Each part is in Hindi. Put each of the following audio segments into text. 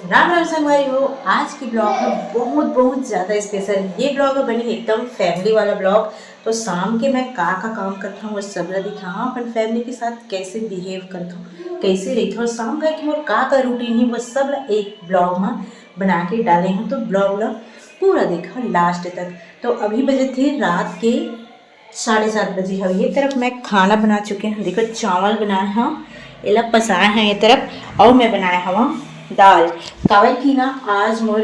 राम राम संगवारी हो। आज की ब्लॉग है बहुत ज़्यादा स्पेशल। ये ब्लॉग है बनी एकदम फैमिली वाला ब्लॉग। तो शाम के मैं का काम करता हूँ वो सब दिखा अपन फैमिली के साथ कैसे बिहेव करता हूँ, कैसे रहता हूँ शाम का कि मोर का रूटीन है वो सब एक ब्लॉग में बना के डाले हैं। तो ब्लॉग ला पूरा देखा लास्ट तक। तो अभी बजे थे रात के 7:30 बजे है। ये तरफ मैं खाना बना चुके हैं। देखो चावल बनाए हैं, एला पसाए हैं ये तरफ, और मैं बनाया हवा दाल। कावल की ना आज मोर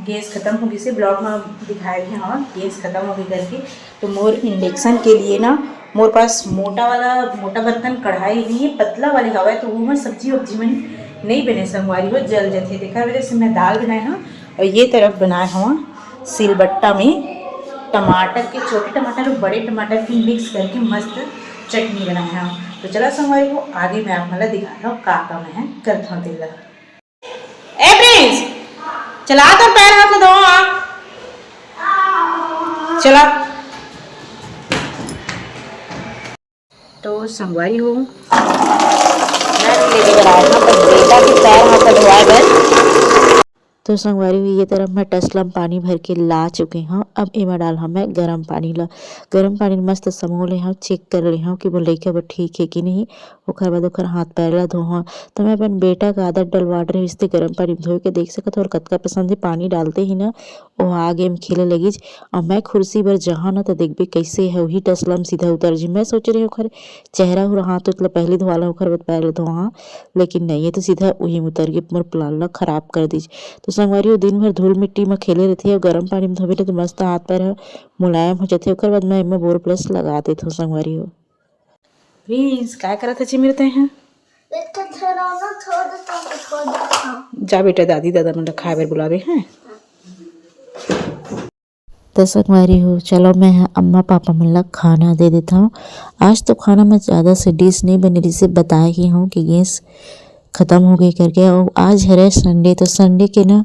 गैस खत्म हो गई से ब्लॉग में दिखाए थे हाँ गैस खत्म हो गई करके। तो मोर इंडक्शन के लिए ना मोर पास मोटा बर्तन कढ़ाई नहीं है, पतला वाली हवा है। तो वो में सब्जी वब्जी में नहीं बने संगवारी हो जल जाते। देखा वजह से मैं दाल बनाए हाँ। और ये तरफ बनाए हवा सिलबट्टा में टमाटर के छोटे टमाटर और बड़े टमाटर की मिक्स करके मस्त चटनी बनाया हूँ। तो चला संगवारी को आगे मैं आप मतलब दिखाता हूँ का मैं करता हूँ तेल लगा। ए प्रिंस चला तो पैर हाथ दो चला। तो संगवारी हो मैं लेके बनाया था पर बेटा के पैर हाथ धोआ बस। तो संगवारी हुई ये तरफ मैं टसलम पानी भर के ला चुके हैं। अब इमा डाल हम मैं गर्म पानी ला। गर्म पानी मस्त समो ले हाँ, चेक कर ले हाँ कि वो लइका बा ठीक है कि नहीं। ओकर बाद ओकर हाथ पैर ला धो हाँ। तो मैं अपन बेटा का आदत डलवा रही इससे गर्म पानी धो के देख सकत और कतका पसंद है पानी डालते ही ना वो आगे में खेले लगी। और मैं कुर्सी पर जहाँ ना तो देखबे कैसे है वही टसलम सीधा उतर जी। मैं सोच रही ओखर चेहरा हो हाथ उतला पहले धोवा ला ओखर बाद पैर धो हाँ, लेकिन नहीं है तो सीधा वही उतर के मोर प्लान ला खराब कर दी। तो संगवारी हो दिन भर धूल मिट्टी में खेले रहती है और गर्म पानी में धोबे तो मस्त हाथ पैर मुलायम हो जाते। ओकर बाद मैं इनमें बोर प्लस लगा देती हूँ संगवारी हो। प्लीज क्या करत है मिलते हैं जा बेटा दादी दादा मतलब खाए बार बुलावे हैं। तो संगवारी हो चलो मैं अम्मा पापा मतलब खाना दे देता हूँ। आज तो खाना में ज़्यादा से डिश नहीं बनी जिसे बताया ही हूँ कि गैस ख़त्म हो गई करके। और आज है संडे तो संडे के ना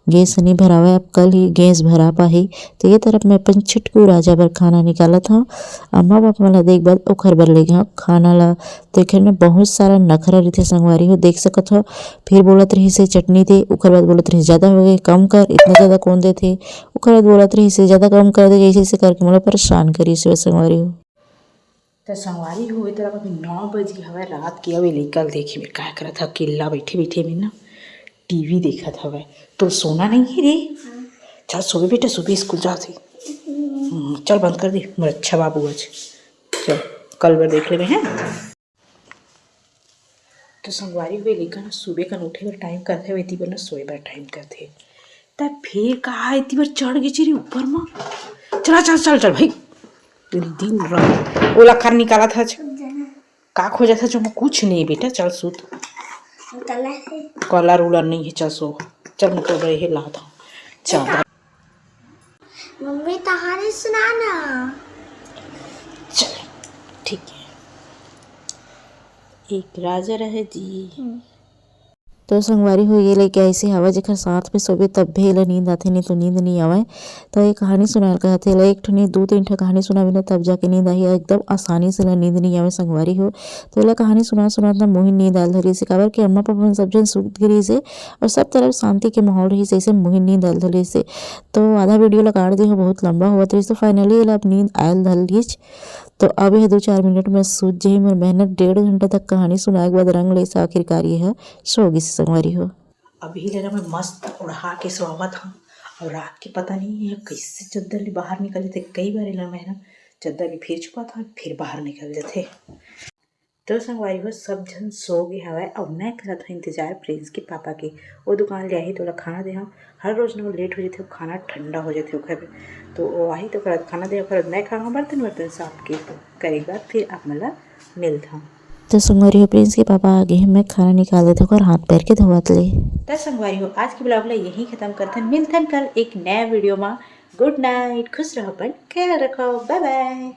गैस नहीं भरा हुआ है, अब कल ही गैस भरा पाही। तो ये तरफ मैं अपन छिटकू राजा पर खाना निकाला था। अम्मा पापा वाला देख बाद ओखर बर ले गया खाना ला। तो एक में बहुत सारा नखरा रहते संगवारी हो देख सकत हो। फिर बोलत रही से चटनी दे, ओखर बाद बोलत रही ज़्यादा हो गई कम कर, इतना ज़्यादा कौन दे थे। ओखर बाद बोलत रही से ज़्यादा कम कर दे, ऐसे करके मतलब परेशान करी से संगवारी हो। तो संगवारी हुए तो अभी 9 बजे हवा रात की अभी निकल देखी मैं क्या करा था अकेला बैठे बैठे में ना टीवी देखा था वह। तो सोना नहीं है रे, चल सुबह बेटा सुबह स्कूल जाते चल बंद कर दे मेरा अच्छा बाबू आज चल कल बार देख ले हैं। तो संगवारी हुए लेकर ना सुबह का उठे बार टाइम करते हुए इतनी बार ना सोए बार टाइम करते। तब फिर कहा इतनी बार चढ़ गई चिरी ऊपर में। चला चल चल चल भाई दिन रात ओला खर निकाला था का खोजा था जो कुछ नहीं बेटा चल सूत कलर उलर नहीं है चल सो चल मैं तो रहे ला था चादर। मम्मी कहानी सुनाना चल ठीक है। एक राजा रहे जी। तो संगवारी हो ये लेके ऐसी हवा जेकर साथ में सोबे तब भी एला नींद आती नहीं तो नींद नहीं आवे। तो ये कहानी सुनाल कहते एला एक ठनी 2-3 ठा कहानी सुनाबे ना तब जाके नींद आई। एकदम आसानी से एला नींद नहीं आवे संगवारी हो। तो एला कहानी सुना ना मोहि नींद आल धरी से काबर कि अम्मा पापा सब जन सुत गिरी से और सब तरफ शांति के माहौल रही से मोहि नींद आल धरी से। तो आधा वीडियो ला काट दी हो बहुत लंबा हुआ तो फाइनली एला अब नींद आयल धल। तो अब यह 2-4 मिनट में सूझ जाही मोर मेहनत 1.5 घंटा तक कहानी सुनाए के बाद रंग ले से आखिरकार ये है सोगी से संगवारी हो। अभी लेना मैं मस्त उड़ा के सोवत हूँ और रात के पता नहीं है कैसे चद्दर ले बाहर निकले थे। कई बार लेना मैं ना चद्दर भी फिर चुका था फिर बाहर निकल जाते। तो संगवारी हो सब जन सो गए हवा। अब मैं करा था इंतजार प्रिंस के पापा के वो दुकान ले आई थोड़ा खाना दे हाँ। हर रोज ना वो लेट हो जाते खाना ठंडा हो जाते घर पे। तो वो आई तो कर खाना दे कर मैं खाऊंगा बर्तन साफ के करेगा बाद फिर आप मतलब मिलता हूँ। तो संगवारी हो प्रिंस के पापा आ गए मैं खाना निकाल देते और हाथ पैर के धोवत ले। तो संगवारी हो आज की ब्लॉग ला यही खत्म करते मिलते कल एक नया वीडियो में। गुड नाइट खुश रहो अपन ख्याल रखो बाय बाय।